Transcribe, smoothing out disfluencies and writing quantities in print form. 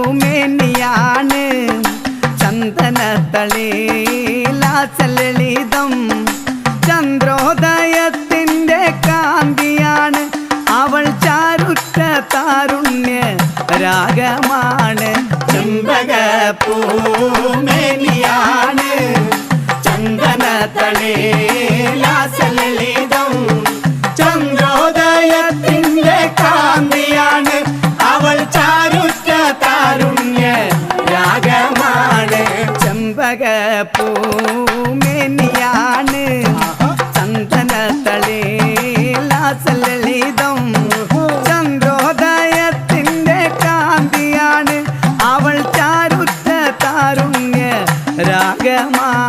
ചെമ്പകപ്പൂമേനിയാണ് ചന്ദനത്തളിലാസലളിതം ചന്ദ്രോദയത്തിൻ്റെ കാന്തിയാണ് അവൾ ചാരുറ്റ താരുണ്യ രാഗമാണ് ചെമ്പകപ്പൂമേനിയാണ് ചന്ദനത്തളിലാസലളിതം ചന്ദ്രോദയത്തിൻ്റെ കാന്തിയാണ് അവൾ ചാരുറ്റ താരുണ്യ രാഗമാണ് ചെമ്പകപ്പൂമേനിയാണ് ചന്ദനത്തളിലാസലളിതം ചന്ദ്രോദയത്തിൻ്റെ കാന്തിയാണ് അവൾ ചാരുറ്റ താരുണ്യ രാഗമാണ്